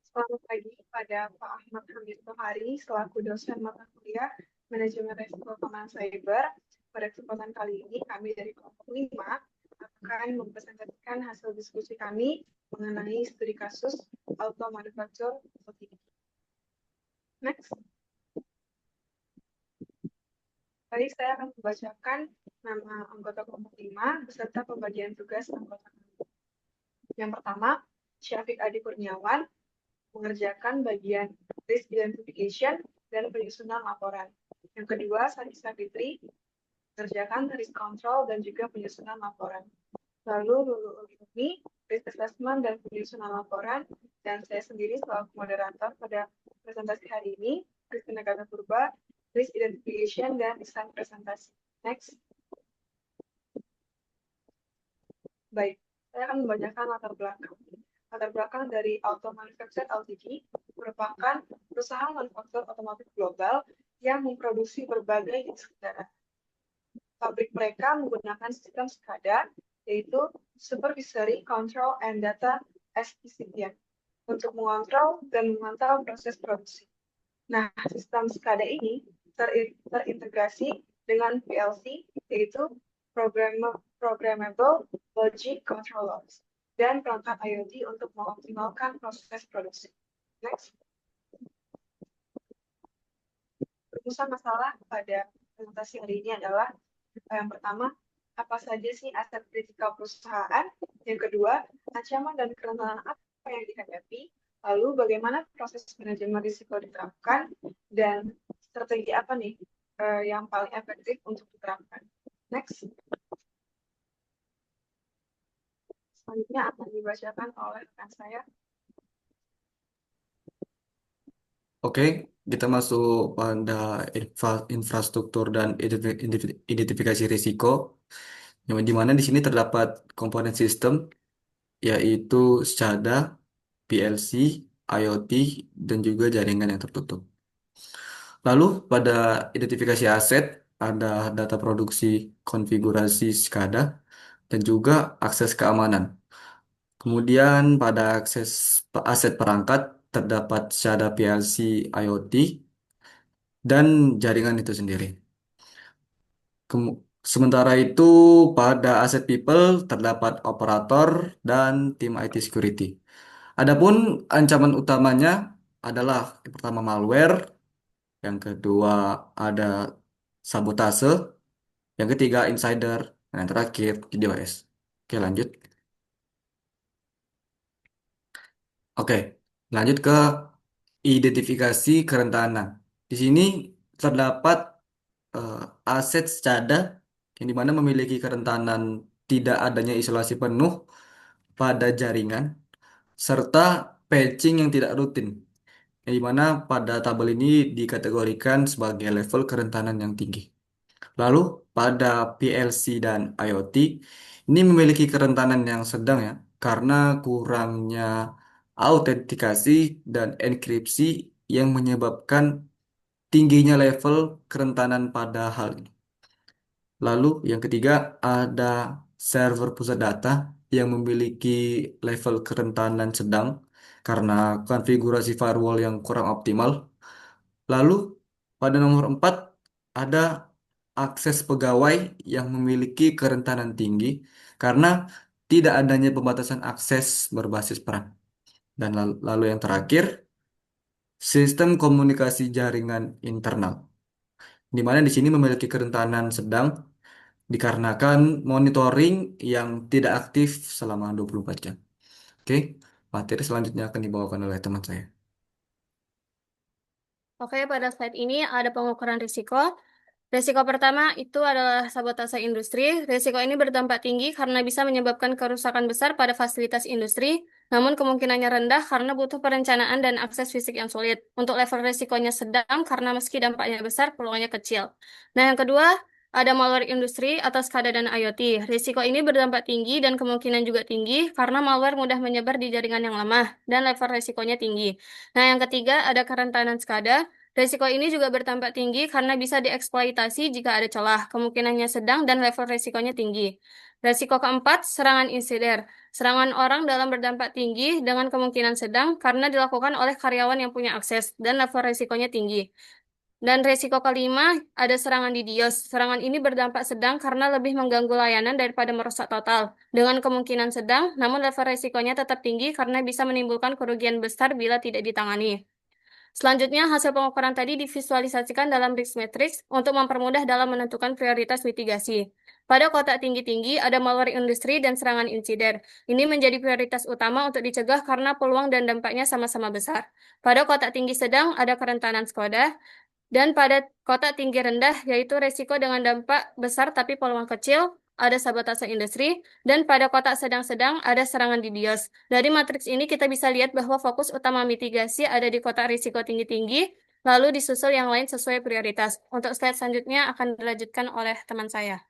Selamat pagi pada Pak Ahmad Hamid Tohari selaku dosen mata kuliah Manajemen Risiko Keamanan Cyber. Pada kesempatan kali ini kami dari kelompok 5 akan mempresentasikan hasil diskusi kami mengenai studi kasus auto manufacture OTD. Next. Tadi saya akan membacakan nama anggota kelompok 5 beserta pembagian tugas anggota kami. Yang pertama, Syafiq Adi Kurniawan mengerjakan bagian risk identification dan penyusunan laporan. Yang kedua, Sarisa Fitri mengerjakan risk control dan juga penyusunan laporan. Lalu Lulu Ulumi, risk assessment dan penyusunan laporan, dan saya sendiri selaku moderator pada presentasi hari ini, Christina Gata Purba, risk identification dan desain presentasi. Next. Baik, saya akan membacakan latar belakang. Latar belakang dari Auto Manufacture Ltd merupakan perusahaan manufaktur otomotif global yang memproduksi berbagai jenis kendaraan. Pabrik mereka menggunakan sistem SCADA, yaitu Supervisory Control and Data Acquisition, untuk mengontrol dan memantau proses produksi. Nah, sistem SCADA ini terintegrasi dengan PLC, yaitu Programmable Logic Controllers, dan perangkat IoT untuk mengoptimalkan proses produksi. Next. Rumusan masalah pada presentasi hari ini adalah yang pertama, apa saja sih aset kritikal perusahaan? Yang kedua, ancaman dan kerentanan apa yang dihadapi? Lalu bagaimana proses manajemen risiko diterapkan? Dan strategi apa nih yang paling efektif untuk diterapkan? Next. Selanjutnya akan dibacakan oleh rekan saya. Oke, kita masuk pada infrastruktur dan identifikasi risiko, yang di mana di sini terdapat komponen sistem, yaitu SCADA, PLC, IoT, dan juga jaringan yang tertutup. Lalu pada identifikasi aset, ada data produksi, konfigurasi SCADA, dan juga akses keamanan. Kemudian pada akses aset perangkat, terdapat SCADA, PLC, IoT, dan jaringan itu sendiri. Sementara itu, pada aset people terdapat operator dan tim IT security. Adapun ancaman utamanya adalah yang pertama malware, yang kedua ada sabotase, yang ketiga insider, dan yang terakhir DDoS. Oke, lanjut. Oke, lanjut ke identifikasi kerentanan. Di sini terdapat eh, aset SCADA yang dimana memiliki kerentanan tidak adanya isolasi penuh pada jaringan serta patching yang tidak rutin. Yang dimana pada tabel ini dikategorikan sebagai level kerentanan yang tinggi. Lalu pada PLC dan IoT ini memiliki kerentanan yang sedang ya karena kurangnya autentikasi dan enkripsi yang menyebabkan tingginya level kerentanan pada hal ini. Lalu yang ketiga ada server pusat data yang memiliki level kerentanan sedang karena konfigurasi firewall yang kurang optimal. Lalu pada nomor 4 ada akses pegawai yang memiliki kerentanan tinggi karena tidak adanya pembatasan akses berbasis peran. Dan lalu yang terakhir, sistem komunikasi jaringan internal, di mana di sini memiliki kerentanan sedang dikarenakan monitoring yang tidak aktif selama 24 jam. Oke, materi selanjutnya akan dibawakan oleh teman saya. Oke, pada slide ini ada pengukuran risiko. Risiko pertama itu adalah sabotase industri. Risiko ini berdampak tinggi karena bisa menyebabkan kerusakan besar pada fasilitas industri, namun kemungkinannya rendah karena butuh perencanaan dan akses fisik yang sulit. Untuk level risikonya sedang karena meski dampaknya besar, peluangnya kecil. Nah, yang kedua, ada malware industri atau SCADA dan IoT. Risiko ini berdampak tinggi dan kemungkinan juga tinggi karena malware mudah menyebar di jaringan yang lemah dan level risikonya tinggi. Nah, yang ketiga, ada kerentanan SCADA. Risiko ini juga bertambah tinggi karena bisa dieksploitasi jika ada celah, kemungkinannya sedang dan level risikonya tinggi. Resiko keempat, serangan insider. Serangan orang dalam berdampak tinggi dengan kemungkinan sedang karena dilakukan oleh karyawan yang punya akses dan level resikonya tinggi. Dan resiko kelima, ada serangan DDoS. Serangan ini berdampak sedang karena lebih mengganggu layanan daripada merusak total. Dengan kemungkinan sedang, namun level resikonya tetap tinggi karena bisa menimbulkan kerugian besar bila tidak ditangani. Selanjutnya, hasil pengukuran tadi divisualisasikan dalam risk matrix untuk mempermudah dalam menentukan prioritas mitigasi. Pada kotak tinggi-tinggi, ada malware industri dan serangan insider. Ini menjadi prioritas utama untuk dicegah karena peluang dan dampaknya sama-sama besar. Pada kotak tinggi sedang, ada kerentanan Skoda, dan pada kotak tinggi rendah, yaitu resiko dengan dampak besar tapi peluang kecil, ada sabotase industri, dan pada kotak sedang-sedang ada serangan DDoS. Dari matriks ini kita bisa lihat bahwa fokus utama mitigasi ada di kotak risiko tinggi-tinggi, lalu disusul yang lain sesuai prioritas. Untuk slide selanjutnya akan dilanjutkan oleh teman saya.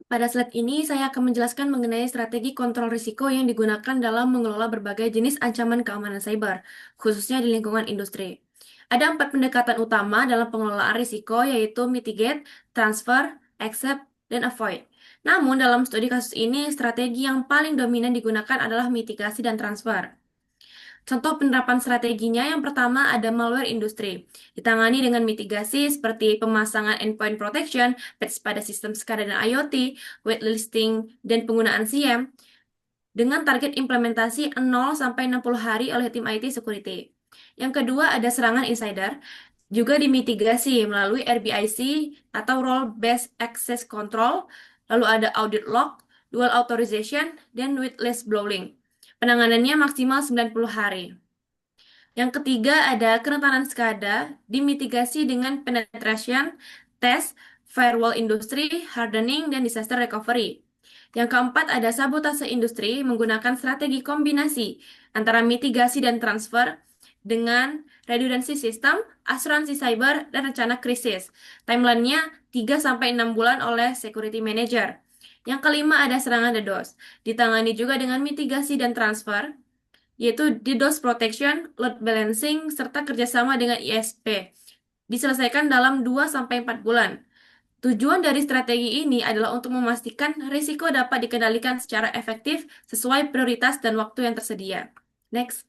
Pada slide ini, saya akan menjelaskan mengenai strategi kontrol risiko yang digunakan dalam mengelola berbagai jenis ancaman keamanan cyber, khususnya di lingkungan industri. Ada 4 pendekatan utama dalam pengelolaan risiko, yaitu mitigate, transfer, accept, dan avoid. Namun, dalam studi kasus ini, strategi yang paling dominan digunakan adalah mitigasi dan transfer. Contoh penerapan strateginya yang pertama ada malware industri. Ditangani dengan mitigasi seperti pemasangan endpoint protection, patch pada sistem SCADA dan IoT, whitelisting, dan penggunaan SIEM dengan target implementasi 0-60 hari oleh tim IT security. Yang kedua ada serangan insider, juga dimitigasi melalui RBIC atau Role Based Access Control, lalu ada audit log, dual authorization, dan whistleblowing. Penanganannya maksimal 90 hari. Yang ketiga ada kerentanan SCADA, dimitigasi dengan penetration, test, firewall industri, hardening, dan disaster recovery. Yang keempat ada sabotase industri menggunakan strategi kombinasi antara mitigasi dan transfer dengan redundancy sistem, asuransi cyber, dan rencana krisis. Timeline-nya 3-6 bulan oleh security manager. Yang kelima ada serangan DDoS, ditangani juga dengan mitigasi dan transfer, yaitu DDoS protection, load balancing, serta kerjasama dengan ISP. Diselesaikan dalam 2-4 bulan. Tujuan dari strategi ini adalah untuk memastikan risiko dapat dikendalikan secara efektif sesuai prioritas dan waktu yang tersedia. Next.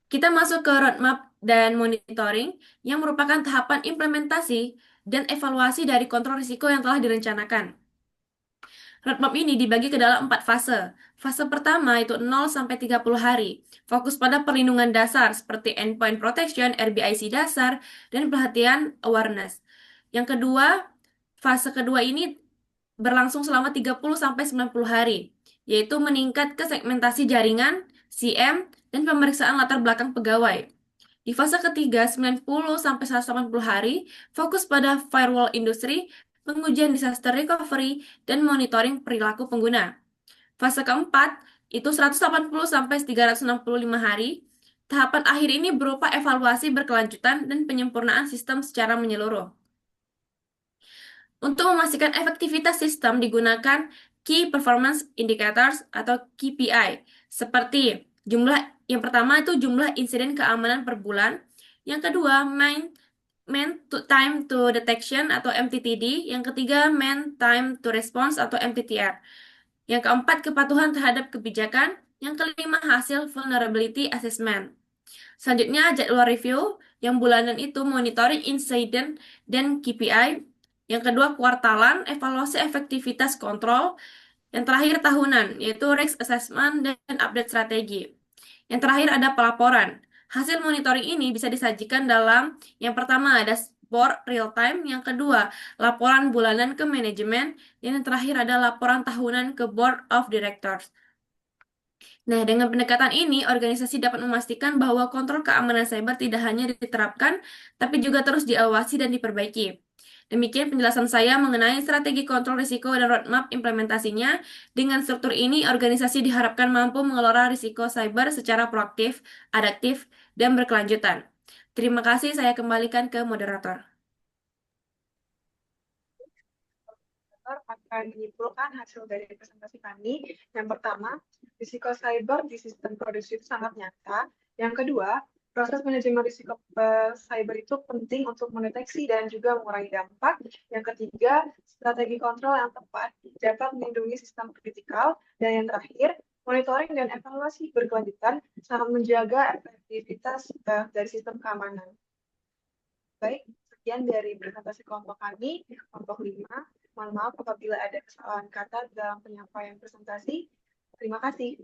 Kita masuk ke roadmap dan monitoring yang merupakan tahapan implementasi dan evaluasi dari kontrol risiko yang telah direncanakan. Roadmap ini dibagi ke dalam 4 fase. Fase pertama itu 0-30 hari. Fokus pada perlindungan dasar seperti endpoint protection, RBIC dasar, dan perhatian awareness. Yang kedua, fase kedua ini berlangsung selama 30-90 hari, yaitu meningkat ke segmentasi jaringan, CM, dan pemeriksaan latar belakang pegawai. Di fase ketiga, 90-180 hari, fokus pada firewall industri, pengujian disaster recovery, dan monitoring perilaku pengguna. Fase keempat, itu 180-365 hari. Tahapan akhir ini berupa evaluasi berkelanjutan dan penyempurnaan sistem secara menyeluruh. Untuk memastikan efektivitas sistem digunakan Key Performance Indicators atau KPI, seperti yang pertama itu jumlah insiden keamanan per bulan, yang kedua main time to detection atau MTTD, yang ketiga main time to response atau MTTR, yang keempat kepatuhan terhadap kebijakan, yang kelima hasil vulnerability assessment. Selanjutnya jadwal review, yang bulanan itu monitoring incident dan KPI, yang kedua kuartalan, evaluasi efektivitas kontrol, yang terakhir tahunan, yaitu risk assessment dan update strategi. Yang terakhir ada pelaporan. Hasil monitoring ini bisa disajikan dalam yang pertama ada dashboard real time, yang kedua laporan bulanan ke manajemen, dan yang terakhir ada laporan tahunan ke board of directors. Nah, dengan pendekatan ini, organisasi dapat memastikan bahwa kontrol keamanan cyber tidak hanya diterapkan, tapi juga terus diawasi dan diperbaiki. Demikian penjelasan saya mengenai strategi kontrol risiko dan roadmap implementasinya. Dengan struktur ini, organisasi diharapkan mampu mengelola risiko cyber secara proaktif, adaptif, dan berkelanjutan. Terima kasih, saya kembalikan ke moderator. Akan menyimpulkan hasil dari presentasi kami. Yang pertama, risiko cyber di sistem produksi itu sangat nyata. Yang kedua, Proses manajemen risiko cyber itu penting untuk mendeteksi dan juga mengurangi dampak. Yang ketiga, strategi kontrol yang tepat dapat melindungi sistem kritikal. Dan yang terakhir, monitoring dan evaluasi berkelanjutan sangat menjaga efektivitas dari sistem keamanan. Baik, sekian dari presentasi kelompok kami, kelompok 5. Mohon maaf apabila ada kesalahan kata dalam penyampaian presentasi. Terima kasih.